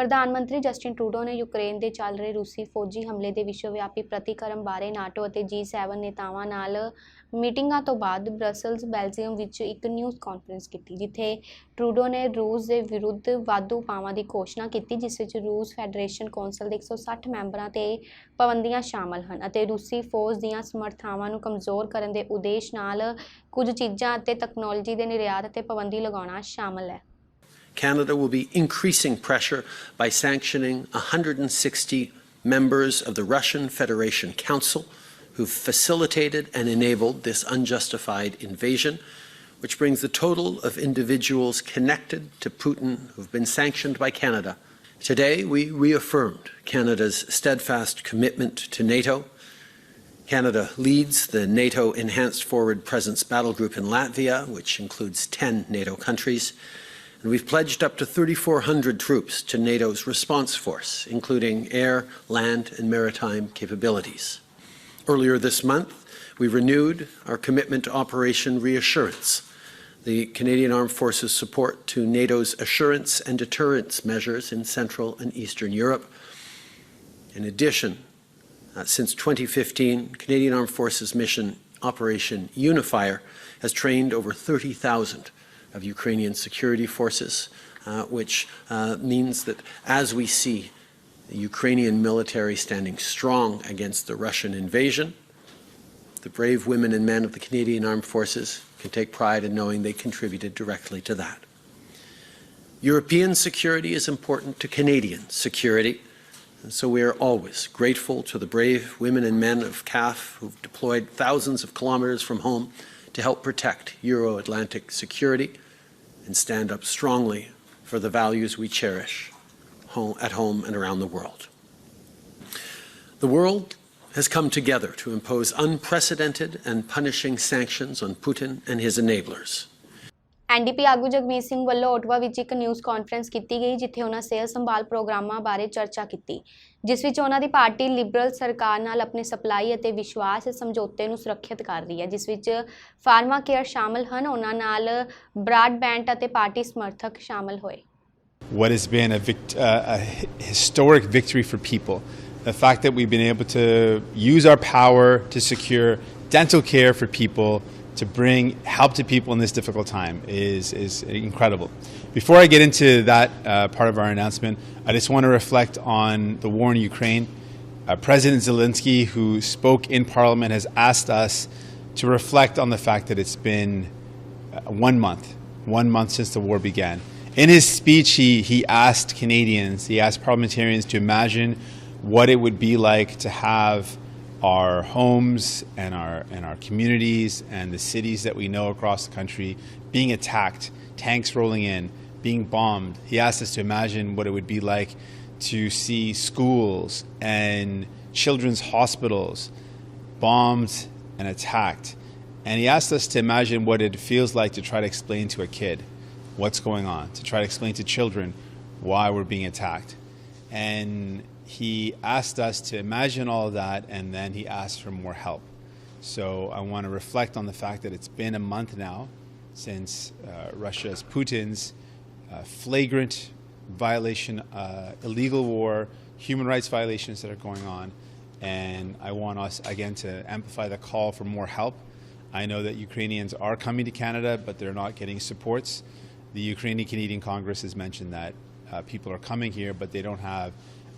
प्रधानमंत्री Justin Trudeau ने Ukraine ਦੇ ਚੱਲ ਰਹੇ ਰੂਸੀ ਫੌਜੀ ਹਮਲੇ ਦੇ ਵਿਸ਼ਵਵਿਆਪੀ ਪ੍ਰਤੀਕਰਮ ਬਾਰੇ ਨਾਟੋ ਅਤੇ G7 ਨੇਤਾਵਾਂ ਨਾਲ ਮੀਟਿੰਗਾਂ ਤੋਂ ਬਾਅਦ ਬ੍ਰਸਲਜ਼ ਬੈਲਜੀਅਮ ਵਿੱਚ ਇੱਕ ਨਿਊਜ਼ ਕਾਨਫਰੰਸ ਕੀਤੀ ਜਿੱਥੇ ਟਰੂਡੋ ਨੇ ਰੂਸ ਦੇ ਵਿਰੁੱਧ ਵਾਧੂ ਉਪਾਵਾਂ ਦੀ ਘੋਸ਼ਣਾ ਕੀਤੀ ਜਿਸ ਵਿੱਚ ਰੂਸ ਫੈਡਰੇਸ਼ਨ ਕੌਂਸਲ ਦੇ 160 ਮੈਂਬਰਾਂ ਤੇ ਪਾਬੰਦੀਆਂ ਸ਼ਾਮਲ ਹਨ ਅਤੇ ਰੂਸੀ ਫੌਜ ਦੀਆਂ ਸਮਰੱਥਾਵਾਂ ਨੂੰ ਕਮਜ਼ੋਰ ਕਰਨ ਦੇ ਉਦੇਸ਼ ਨਾਲ ਕੁਝ ਚੀਜ਼ਾਂ ਅਤੇ ਤਕਨਾਲੋਜੀ ਦੇ ਨਿਰਯਾਤ ਤੇ ਪਾਬੰਦੀ ਲਗਾਉਣਾ ਸ਼ਾਮਲ ਹੈ। Canada will be increasing pressure by sanctioning 160 members of the Russian Federation Council who facilitated and enabled this unjustified invasion, which brings the total of individuals connected to Putin who have been sanctioned by Canada. Today, we reaffirmed Canada's steadfast commitment to NATO. Canada leads the NATO Enhanced Forward Presence Battle Group in Latvia, which includes 10 NATO countries. And we've pledged up to 3,400 troops to NATO's response force, including air, land, and maritime capabilities. Earlier this month, we renewed our commitment to Operation Reassurance, the Canadian Armed Forces' support to NATO's assurance and deterrence measures in Central and Eastern Europe. In addition, since 2015, Canadian Armed Forces mission Operation Unifier has trained over 30,000 of Ukrainian security forces, which means that as we see the Ukrainian military standing strong against the Russian invasion, the brave women and men of the Canadian Armed Forces can take pride in knowing they contributed directly to that. European security is important to Canadian security, and so we are always grateful to the brave women and men of CAF who've deployed thousands of kilometers from home to help protect Euro-Atlantic security and stand up strongly for the values we cherish at home and around the world. The world has come together to impose unprecedented and punishing sanctions on Putin and his enablers. NDP ਆਗੂ ਜਗਮੀਤ ਸਿੰਘ ਵੱਲੋਂ Ottawa ਵਿੱਚ ਇੱਕ news conference ਕੀਤੀ ਗਈ ਜਿੱਥੇ ਉਹਨਾਂ ਸਿਹਤ ਸੰਭਾਲ ਪ੍ਰੋਗਰਾਮਾਂ ਬਾਰੇ ਚਰਚਾ ਕੀਤੀ ਜਿਸ ਵਿੱਚ ਉਹਨਾਂ ਦੀ ਪਾਰਟੀ ਲਿਬਰਲ ਸਰਕਾਰ ਨਾਲ ਆਪਣੇ ਸਪਲਾਈ ਅਤੇ ਵਿਸ਼ਵਾਸ ਸਮਝੌਤੇ ਨੂੰ ਸੁਰੱਖਿਅਤ ਕਰ ਰਹੀ ਹੈ ਜਿਸ ਵਿੱਚ ਫਾਰਮਾ ਕੇਅਰ ਸ਼ਾਮਲ ਹਨ ਉਹਨਾਂ ਨਾਲ ਬ੍ਰਾਡਬੈਂਡ ਅਤੇ ਪਾਰਟੀ ਸਮਰਥਕ ਸ਼ਾਮਲ ਹੋਏ। What has been a historic victory for people, the fact that we've been able to use our power to secure dental care for people, to bring help to people in this difficult time is incredible. Before I get into that part of our announcement, I just want to reflect on the war in Ukraine. President Zelensky, who spoke in Parliament, has asked us to reflect on the fact that it's been 1 month since the war began. In his speech, he asked Canadians, he asked parliamentarians to imagine what it would be like to have our homes and our communities and the cities that we know across the country being attacked, tanks rolling in, being bombed. He asked us to imagine what it would be like to see schools and children's hospitals bombed and attacked. And he asked us to imagine what it feels like to try to explain to a kid what's going on, to try to explain to children why we're being attacked. And he asked us to imagine all of that, and then he asked for more help. So I want to reflect on the fact that it's been a month now since Putin's flagrant violation, illegal war, human rights violations that are going on. And I want us, again, to amplify the call for more help. I know that Ukrainians are coming to Canada, but they're not getting supports. The Ukrainian Canadian Congress has mentioned that people are coming here, but they don't have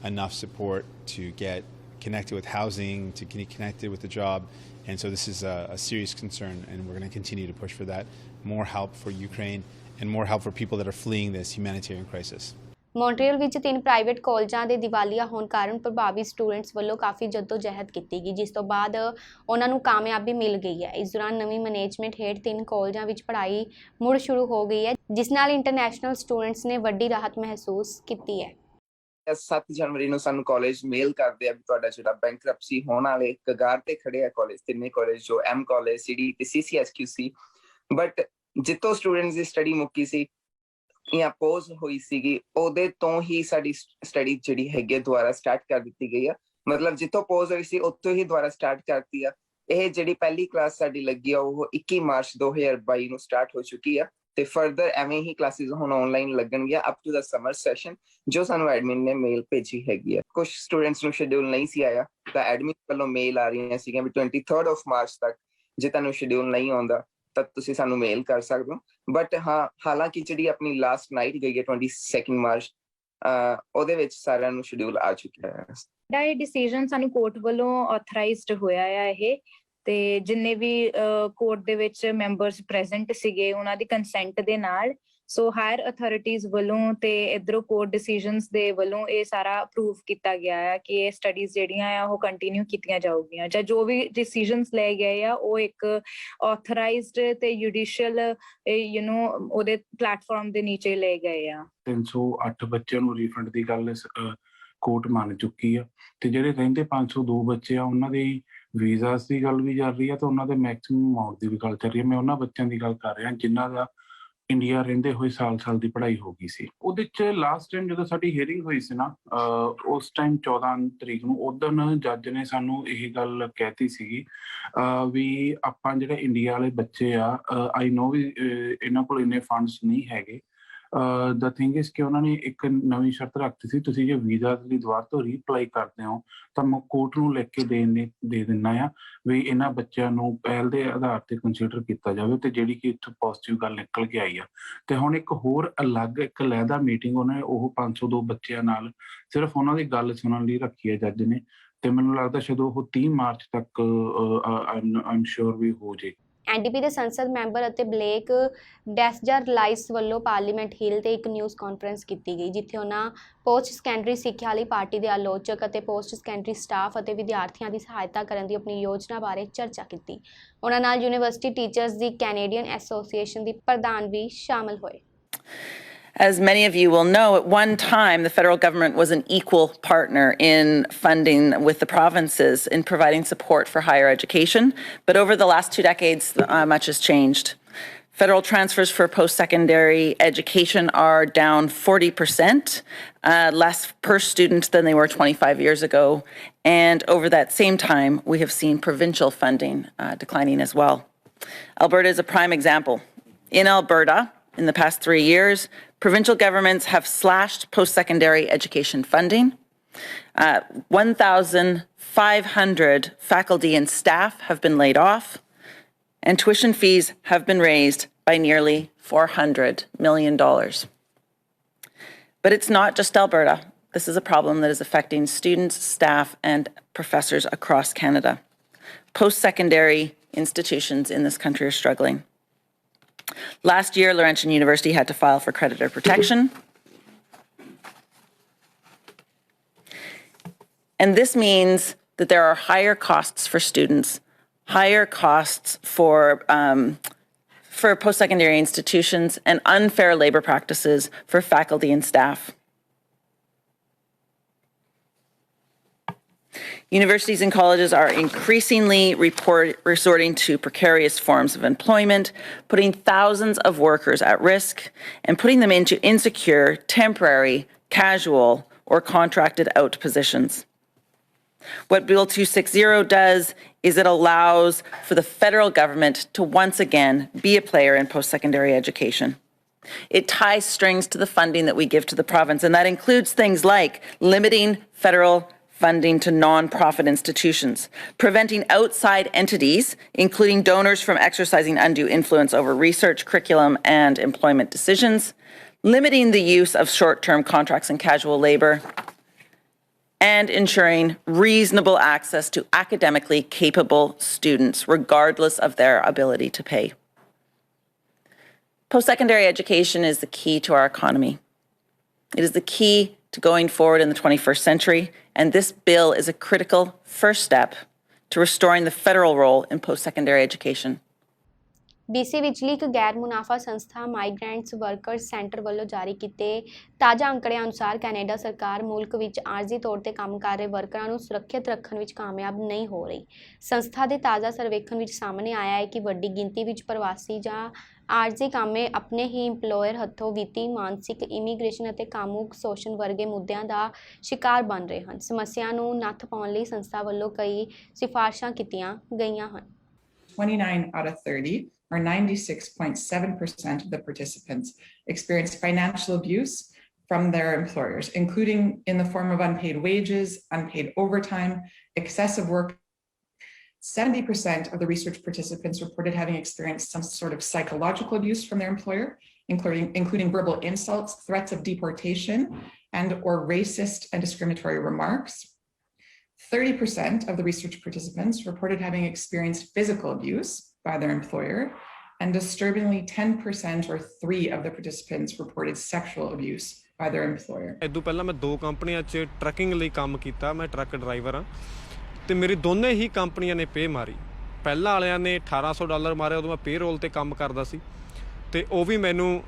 enough support to get connected with housing, to get connected with a job. And so this is a serious concern, and we're going to continue to push for that. More help for Ukraine and more help for people that are fleeing this humanitarian crisis. Montreal ਵਿੱਚ 3 private ਕਾਲਜਾਂ ਦੇ ਦਿਵਾਲੀਆ ਹੋਣ ਕਾਰਨ ਪ੍ਰਭਾਵਿਤ students ਵੱਲੋਂ ਕਾਫੀ ਜੱਦੋ-ਜਹਿਦ ਕੀਤੀ ਗਈ ਜਿਸ ਤੋਂ ਬਾਅਦ ਉਹਨਾਂ ਨੂੰ ਕਾਮਯਾਬੀ ਮਿਲ ਗਈ ਹੈ। ਇਸ ਦੌਰਾਨ ਨਵੀਂ ਮੈਨੇਜਮੈਂਟ ਹੇਠ 3 ਕਾਲਜਾਂ ਵਿੱਚ ਪੜ੍ਹਾਈ ਮੁੜ ਸ਼ੁਰੂ ਹੋ ਗਈ ਹੈ ਜਿਸ ਨਾਲ ਇੰਟਰਨੈਸ਼ਨਲ ਸਟੂਡੈਂਟਸ ਨੇ ਵੱਡੀ ਰਾਹਤ ਮਹਿਸੂਸ ਕੀਤੀ ਹੈ। 7 ਜਨਵਰੀ ਨੂੰ ਸਾਨੂੰ ਕਾਲਜ ਮੇਲ ਕਰਦੇ ਆ ਵੀ ਤੁਹਾਡਾ ਜਿਹੜਾ ਬੈਂਕਰਪਸੀ ਹੋਣ ਵਾਲੇ ਕਗਾਰ ਤੇ ਖੜੇ ਆ ਕਾਲਜ, ਤਿੰਨੇ ਕਾਲਜ ਜੋ ਐਮ ਕਾਲਜ, ਸੀਡੀ ਤੇ CCSQC, but ਜਿੱਤੋਂ students the study ਮੁੱਕੀ ਸੀ ਜਾਂ ਪੋਜ਼ ਹੋਈ ਸੀਗੀ ਉਹਦੇ ਤੋਂ ਹੀ ਸਾਡੀ ਸਟੱਡੀ ਜਿਹੜੀ ਹੈਗੀ ਦੁਬਾਰਾ ਸਟਾਰਟ ਕਰ ਦਿੱਤੀ ਗਈ ਆ। ਮਤਲਬ ਜਿੱਥੋਂ ਪੋਜ਼ ਹੋਈ ਸੀ ਉੱਥੋਂ ਹੀ ਦੁਬਾਰਾ ਸਟਾਰਟ ਕਰਤੀ ਆ। ਇਹ ਜਿਹੜੀ ਪਹਿਲੀ ਕਲਾਸ ਸਾਡੀ ਲੱਗੀ ਆ ਉਹ 21 ਮਾਰਚ 2022 ਨੂੰ ਸਟਾਰਟ ਹੋ ਚੁੱਕੀ ਆ ਤੇ ਫਰਦਰ ਐਵੇਂ ਹੀ ਕਲਾਸਿਸ ਹੁਣ ਆਨਲਾਈਨ ਲੱਗਣਗੀਆਂ ਅਪ ਟੂ ਦਾ ਸਮਰ ਸੈਸ਼ਨ ਜੋ ਸਾਨੂੰ ਐਡਮਿਨ ਨੇ ਮੇਲ ਭੇਜੀ ਹੈਗੀ ਹੈ। ਕੁਝ ਸਟੂਡੈਂਟਸ ਨੂੰ ਸ਼ਡਿਊਲ ਨਹੀਂ ਸੀ ਆਇਆ ਤਾਂ ਐਡਮਿਨ ਵੱਲੋਂ ਮੇਲ ਆ ਰਹੀਆਂ ਸੀਗੀਆਂ ਵੀ 23rd ਆਫ ਮਾਰਚ ਤੱਕ ਜੇ ਤੁਹਾਨੂੰ ਸ਼ਡਿਊਲ ਨਹੀਂ ਆਉਂਦਾ ਤਾਂ ਤੁਸੀਂ ਸਾਨੂੰ ਮੇਲ ਕਰ ਸਕਦੇ ਹੋ। ਬਟ ਹਾਂ, ਹਾਲਾਂਕਿ ਜਿਹੜੀ ਆਪਣੀ ਲਾਸਟ ਨਾਈਟ ਗਈ ਹੈ 22 ਮਾਰਚ ਉਹਦੇ ਵਿੱਚ ਸਾਰਿਆਂ ਨੂੰ ਸ਼ਡਿਊਲ ਆ ਚੁੱਕਿਆ ਹੈ। ਜਿਹੜਾ ਇਹ ਡਿਸੀਜਨ ਸਾਨੂੰ ਕੋਰਟ ਵੱਲੋਂ ਆਥੋਰਾਈਜ਼ਡ ਹੋਇਆ ਆ ਇਹ, ਤੇ ਜਿੰਨੇ ਵੀ ਕੋਰਟ ਦੇ ਵਿੱਚ ਮੈਂਬਰਸ ਪ੍ਰੈਜ਼ੈਂਟ ਸੀਗੇ ਉਹਨਾਂ ਦੀ ਕੰਸੈਂਟ ਦੇ ਨਾਲ, ਸੋ ਹਾਇਰ ਅਥਾਰਟੀਜ਼ ਵੱਲੋਂ ਤੇ ਇਧਰੋਂ ਕੋਰਟ ਡਿਸੀਜਨਸ ਦੇ ਵੱਲੋਂ ਇਹ ਸਾਰਾ ਅਪਰੂਵ ਕੀਤਾ ਗਿਆ ਆ ਕਿ ਇਹ ਸਟੱਡੀਜ਼ ਜਿਹੜੀਆਂ ਆ ਉਹ ਕੰਟੀਨਿਊ ਕੀਤੀਆਂ ਜਾਊਗੀਆਂ, ਜਾਂ ਜੋ ਵੀ ਡਿਸੀਜਨਸ ਲਏ ਗਏ ਆ ਉਹ ਇੱਕ ਆਥੋਰਾਈਜ਼ਡ ਤੇ ਜੁਡੀਸ਼ੀਅਲ ਉਹਦੇ ਪਲੇਟਫਾਰਮ ਦੇ ਨੀਚੇ ਲਏ ਗਏ ਆ। 308 ਬੱਚਿਆਂ ਨੂੰ ਰੀਫੰਡ ਦੀ ਗੱਲ ਕੋਰਟ ਮੰਨ ਚੁੱਕੀ ਆ, ਤੇ ਜਿਹੜੇ ਰਹਿੰਦੇ 502 ਬੱਚੇ ਆ ਉਹਨਾਂ ਦੇ ਵੀਜ਼ਾਸ ਦੀ ਗੱਲ ਵੀ ਚੱਲ ਰਹੀ ਆ ਤੇ ਉਹਨਾਂ ਦੇ ਮੈਕਸਿਮਮ ਅਮਾਉਂਟ ਦੀ ਵੀ ਗੱਲ ਚੱਲ ਰਹੀ ਆ। ਮੈਂ ਉਹਨਾਂ ਬੱਚਿਆਂ ਦੀ ਗੱਲ ਕਰ ਰਿਹਾ ਜਿਨ੍ਹਾਂ ਦਾ ਇੰਡੀਆ ਰਹਿੰਦੇ ਹੋਏ ਸਾਲ ਦੀ ਪੜ੍ਹਾਈ ਹੋ ਗਈ ਸੀ। ਉਹਦੇ 'ਚ ਲਾਸਟ ਟਾਈਮ ਜਦੋਂ ਸਾਡੀ ਹੀਅਰਿੰਗ ਹੋਈ ਸੀ ਨਾ, ਉਸ ਟਾਈਮ 14 ਤਰੀਕ ਨੂੰ, ਉਦੋਂ ਜੱਜ ਨੇ ਸਾਨੂੰ ਇਹ ਗੱਲ ਕਹਿਤੀ ਸੀਗੀ ਵੀ ਆਪਾਂ ਜਿਹੜੇ ਇੰਡੀਆ ਵਾਲੇ ਬੱਚੇ ਆ, ਆਈ ਨੋ ਵੀ ਇਹਨਾਂ ਕੋਲ ਇੰਨੇ ਫੰਡਸ ਨਹੀਂ ਹੈਗੇ। ਦਾ ਥਿੰਗ ਇਸ ਕਿ ਉਹਨਾਂ ਨੇ ਇੱਕ ਨਵੀਂ ਸ਼ਰਤ ਰੱਖਤੀ ਸੀ, ਤੁਸੀਂ ਜੇ ਵੀਜ਼ਾ ਲਈ ਦੁਬਾਰਾ ਤੋਂ ਰੀਅਪਲਾਈ ਕਰਦੇ ਹੋ ਤਾਂ ਮੈਂ ਕੋਰਟ ਨੂੰ ਲਿਖ ਕੇ ਦੇ ਦਿੰਦਾ ਆ ਵੀ ਇਹਨਾਂ ਬੱਚਿਆਂ ਨੂੰ ਪਹਿਲ ਦੇ ਆਧਾਰ ਤੇ ਕੰਸੀਡਰ ਕੀਤਾ ਜਾਵੇ, ਤੇ ਜਿਹੜੀ ਕਿ ਇੱਥੋਂ ਪੋਜ਼ਿਟਿਵ ਗੱਲ ਨਿਕਲ ਕੇ ਆਈ ਆ। ਤੇ ਹੁਣ ਇੱਕ ਹੋਰ ਅਲੱਗ ਇੱਕ ਲਹਿਦਾ ਮੀਟਿੰਗ ਉਹਨੇ ਉਹ 502 ਬੱਚਿਆਂ ਨਾਲ ਸਿਰਫ ਉਹਨਾਂ ਦੀ ਗੱਲ ਸੁਣਨ ਲਈ ਰੱਖੀ ਹੈ ਜੱਜ ਨੇ, ਤੇ ਮੈਨੂੰ ਲੱਗਦਾ ਸ਼ਾਇਦ ਉਹ 30 ਮਾਰਚ ਤੱਕ ਆਮ ਸ਼ੋਰ ਵੀ ਹੋ ਜੇ। ਐਨਡੀਪੀ ਦੇ ਸੰਸਦ ਮੈਂਬਰ ਅਤੇ ਬਲੇਕ ਡੈਸਜਰਲਾਈਸ ਵੱਲੋਂ ਪਾਰਲੀਮੈਂਟ ਹਿੱਲ ਤੇ ਇੱਕ ਨਿਊਜ਼ ਕਾਨਫਰੰਸ ਕੀਤੀ ਗਈ, ਜਿੱਥੇ ਉਹਨਾਂ ਪੋਸਟ ਸੈਕੰਡਰੀ ਸਿੱਖਿਆ ਲਈ ਪਾਰਟੀ ਦੇ ਆਲੋਚਕ ਅਤੇ ਪੋਸਟ ਸੈਕੰਡਰੀ ਸਟਾਫ ਅਤੇ ਵਿਦਿਆਰਥੀਆਂ ਦੀ ਸਹਾਇਤਾ ਕਰਨ ਦੀ ਆਪਣੀ ਯੋਜਨਾ ਬਾਰੇ ਚਰਚਾ ਕੀਤੀ। ਉਹਨਾਂ ਨਾਲ ਯੂਨੀਵਰਸਿਟੀ ਟੀਚਰਸ ਦੀ ਕੈਨੇਡੀਅਨ ਐਸੋਸੀਏਸ਼ਨ ਦੀ ਪ੍ਰਧਾਨ ਵੀ ਸ਼ਾਮਲ ਹੋਏ। As many of you will know, at one time, the federal government was an equal partner in funding with the provinces in providing support for higher education. But over the last 2 decades, much has changed. Federal transfers for post-secondary education are down 40%, less per student than they were 25 years ago. And over that same time, we have seen provincial funding declining as well. Alberta is a prime example. In Alberta, in the past 3 years, provincial governments have slashed post-secondary education funding. 1,500 faculty and staff have been laid off, and tuition fees have been raised by nearly $400 million. But it's not just Alberta. This is a problem that is affecting students, staff, and professors across Canada. Post-secondary institutions in this country are struggling. Last year, Laurentian University had to file for creditor protection. And this means that there are higher costs for students, higher costs for post-secondary institutions, and unfair labor practices for faculty and staff. Universities and colleges are increasingly resorting to precarious forms of employment, putting thousands of workers at risk and putting them into insecure, temporary, casual, or contracted out positions. What Bill 260 does is it allows for the federal government to once again be a player in post-secondary education. It ties strings to the funding that we give to the province, and that includes things like limiting federal funding to non-profit institutions, preventing outside entities, including donors, from exercising undue influence over research, curriculum, and employment decisions, limiting the use of short-term contracts and casual labor, and ensuring reasonable access to academically capable students, regardless of their ability to pay. Post-secondary education is the key to our economy. It is the key to going forward in the 21st century, and this bill is a critical first step to restoring the federal role in post-secondary education. BC ਵਿਚਲੀ ਇੱਕ ਗੈਰ ਮੁਨਾਫਾ ਸੰਸਥਾ migrants workers centre ਵੱਲੋਂ ਜਾਰੀ ਕੀਤੇ ਤਾਜ਼ਾ ਅੰਕੜਿਆਂ ਅਨੁਸਾਰ ਕੈਨੇਡਾ ਸਰਕਾਰ ਮੁਲਕ ਵਿੱਚ ਆਰਜ਼ੀ ਤੌਰ ਤੇ ਕੰਮ ਕਰ ਰਹੇ ਵਰਕਰਾਂ ਨੂੰ ਸੁਰੱਖਿਅਤ ਰੱਖਣ ਵਿੱਚ ਕਾਮਯਾਬ ਨਹੀਂ ਹੋ ਰਹੀ। ਸੰਸਥਾ ਦੇ ਤਾਜ਼ਾ ਸਰਵੇਖਣ ਵਿੱਚ ਸਾਹਮਣੇ ਆਇਆ ਹੈ ਕਿ ਵੱਡੀ ਗਿਣਤੀ ਵਿੱਚ ਪ੍ਰਵਾਸੀ ਜਾਂ ਆਰਜ਼ੀ ਕਾਮੇ ਆਪਣੇ ਹੀ ਇੰਪਲੋਇਰ ਹੱਥੋਂ ਵਿੱਤੀ, ਮਾਨਸਿਕ, ਇਮੀਗ੍ਰੇਸ਼ਨ ਅਤੇ ਕਾਮੁਕ ਸ਼ੋਸ਼ਣ ਵਰਗੇ ਮੁੱਦਿਆਂ ਦਾ ਸ਼ਿਕਾਰ ਬਣ ਰਹੇ ਹਨ। ਸਮੱਸਿਆ ਨੂੰ ਨੱਥ ਪਾਉਣ ਲਈ ਸੰਸਥਾ ਵੱਲੋਂ ਕਈ ਸਿਫਾਰਸ਼ਾਂ ਕੀਤੀਆਂ ਗਈਆਂ ਹਨ। 29 out of 30, or 96.7% of the participants, experienced financial abuse from their employers, including in the form of unpaid wages, unpaid overtime, excessive work. 70% of the research participants reported having experienced some sort of psychological abuse from their employer, including verbal insults, threats of deportation, and or racist and discriminatory remarks. 30% of the research participants reported having experienced physical abuse by their employer, and disturbingly 10% or 3 of the participants reported sexual abuse by their employer. ਇਦੋਂ ਪਹਿਲਾਂ ਮੈਂ 2 ਕੰਪਨੀਆਂ 'ਚ trucking ਲਈ ਕੰਮ ਕੀਤਾ, ਮੈਂ truck driver ਹਾਂ ਤੇ ਮੇਰੀ ਦੋਨੇ ਹੀ ਕੰਪਨੀਆਂ ਨੇ ਪੇ ਮਾਰੀ। ਪਹਿਲਾਂ ਵਾਲਿਆਂ ਨੇ $1800 ਮਾਰਿਆ, ਉਦੋਂ ਮੈਂ ਪੇ ਰੋਲ ਤੇ ਕੰਮ ਕਰਦਾ ਸੀ ਤੇ ਉਹ ਵੀ ਮੈਨੂੰ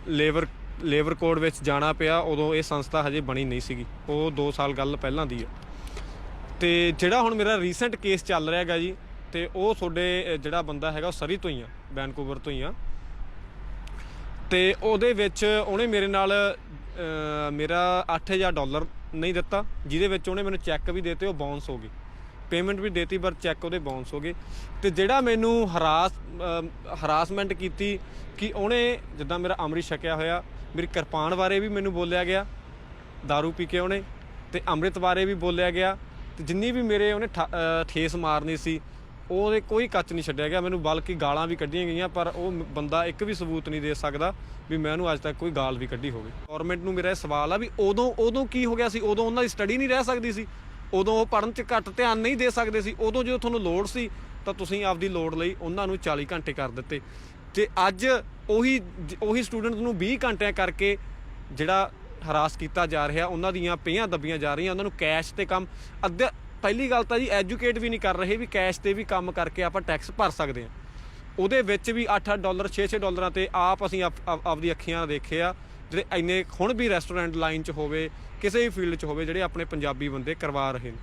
ਲੇਬਰ ਕੋਡ ਵਿੱਚ ਜਾਣਾ ਪਿਆ। ਉਦੋਂ ਇਹ ਸੰਸਥਾ ਹਜੇ ਬਣੀ ਨਹੀਂ ਸੀਗੀ, ਉਹ 2 ਸਾਲ ਗੱਲ ਪਹਿਲਾਂ ਦੀ ਹੈ। ਤੇ ਜਿਹੜਾ ਹੁਣ ਮੇਰਾ ਰੀਸੈਂਟ ਕੇਸ ਚੱਲ ਰਿਹਾ ਹੈਗਾ ਜੀ, ਤੇ ਉਹ ਤੁਹਾਡੇ ਜਿਹੜਾ ਬੰਦਾ ਹੈਗਾ ਉਹ ਸਰੀ ਤੋਂ ਹੀ ਆ, ਵੈਨਕੂਵਰ ਤੋਂ ਹੀ ਆ। ਤੇ ਉਹਦੇ ਵਿੱਚ ਉਹਨੇ ਮੇਰੇ ਨਾਲ ਮੇਰਾ $8000 ਨਹੀਂ ਦਿੱਤਾ, ਜਿਹਦੇ ਵਿੱਚ ਉਹਨੇ ਮੈਨੂੰ ਚੈੱਕ ਵੀ ਦੇਤੇ, ਉਹ ਬਾਉਂਸ ਹੋ ਗਏ। ਪੇਮੈਂਟ ਵੀ ਦੇਤੀ ਪਰ ਚੈੱਕ ਉਹਦੇ ਬਾਉਂਸ ਹੋ ਗਏ। ਤੇ ਜਿਹੜਾ ਮੈਨੂੰ ਹਰਾਸਮੈਂਟ ਕੀਤੀ ਕਿ ਉਹਨੇ ਜਿੱਦਾਂ ਮੇਰਾ ਅੰਮ੍ਰਿਤ ਛਕਿਆ ਹੋਇਆ, ਮੇਰੀ ਕਿਰਪਾਨ ਬਾਰੇ ਵੀ ਮੈਨੂੰ ਬੋਲਿਆ ਗਿਆ, दारू ਪੀ ਕੇ ਉਹਨੇ, ਤੇ ਅੰਮ੍ਰਿਤ ਬਾਰੇ ਵੀ ਬੋਲਿਆ ਗਿਆ, ਤੇ ਜਿੰਨੀ ਵੀ ਮੇਰੇ ਉਹਨੇ ਠੇਸ ਮਾਰਨੀ ਸੀ ਉਹਦੇ ਕੋਈ ਕੱਚ ਨਹੀਂ ਛੱਡਿਆ ਗਿਆ ਮੈਨੂੰ, ਬਲਕਿ ਗਾਲਾਂ ਵੀ ਕੱਢੀਆਂ ਗਈਆਂ। ਪਰ ਉਹ ਬੰਦਾ ਇੱਕ ਵੀ ਸਬੂਤ ਨਹੀਂ ਦੇ ਸਕਦਾ ਵੀ ਮੈਂ ਉਹਨੂੰ ਅੱਜ ਤੱਕ ਕੋਈ ਗਾਲ ਵੀ ਕੱਢੀ ਹੋਵੇ। ਗੌਰਮੈਂਟ ਨੂੰ ਮੇਰਾ ਇਹ ਸਵਾਲ ਆ ਵੀ ਉਦੋਂ ਕੀ ਹੋ ਗਿਆ ਸੀ? ਉਦੋਂ ਉਹਨਾਂ ਦੀ ਸਟੱਡੀ ਨਹੀਂ ਰਹਿ ਸਕਦੀ ਸੀ? ਉਦੋਂ ਉਹ ਪੜ੍ਹਨ 'ਚ ਘੱਟ ਧਿਆਨ ਨਹੀਂ ਦੇ ਸਕਦੇ ਸੀ? ਉਦੋਂ ਜਦੋਂ ਤੁਹਾਨੂੰ ਲੋੜ ਸੀ ਤਾਂ ਤੁਸੀਂ ਆਪਦੀ ਲੋੜ ਲਈ ਉਹਨਾਂ ਨੂੰ 40 ਘੰਟੇ ਕਰ ਦਿੱਤੇ, ਤੇ ਅੱਜ ਉਹੀ ਸਟੂਡੈਂਟ ਨੂੰ 20 ਘੰਟਿਆਂ ਕਰਕੇ ਜਿਹੜਾ ਹਰਾਸ ਕੀਤਾ ਜਾ ਰਿਹਾ, ਉਹਨਾਂ ਦੀਆਂ ਪੇਆਂ ਦੱਬੀਆਂ ਜਾ ਰਹੀਆਂ, ਉਹਨਾਂ ਨੂੰ ਕੈਸ਼ 'ਤੇ ਕੰਮ ਪਹਿਲੀ ਗੱਲ ਤਾਂ ਜੀ ਐਜੂਕੇਟ ਵੀ ਨਹੀਂ ਕਰ ਰਹੇ ਵੀ ਕੈਸ਼ 'ਤੇ ਵੀ ਕੰਮ ਕਰਕੇ ਆਪਾਂ ਟੈਕਸ ਭਰ ਸਕਦੇ ਹਾਂ। ਉਹਦੇ ਵਿੱਚ ਵੀ $8-8 $6-6 'ਤੇ ਅਸੀਂ ਆਪਦੀ ਅੱਖੀਆਂ ਦੇਖੇ ਆ, ਜਿਹੜੇ ਇੰਨੇ ਹੁਣ ਵੀ ਰੈਸਟੋਰੈਂਟ ਲਾਈਨ 'ਚ ਹੋਵੇ, ਕਿਸੇ ਵੀ ਫੀਲਡ 'ਚ ਹੋਵੇ, ਜਿਹੜੇ ਆਪਣੇ ਪੰਜਾਬੀ ਬੰਦੇ ਕਰਵਾ ਰਹੇ ਨੇ।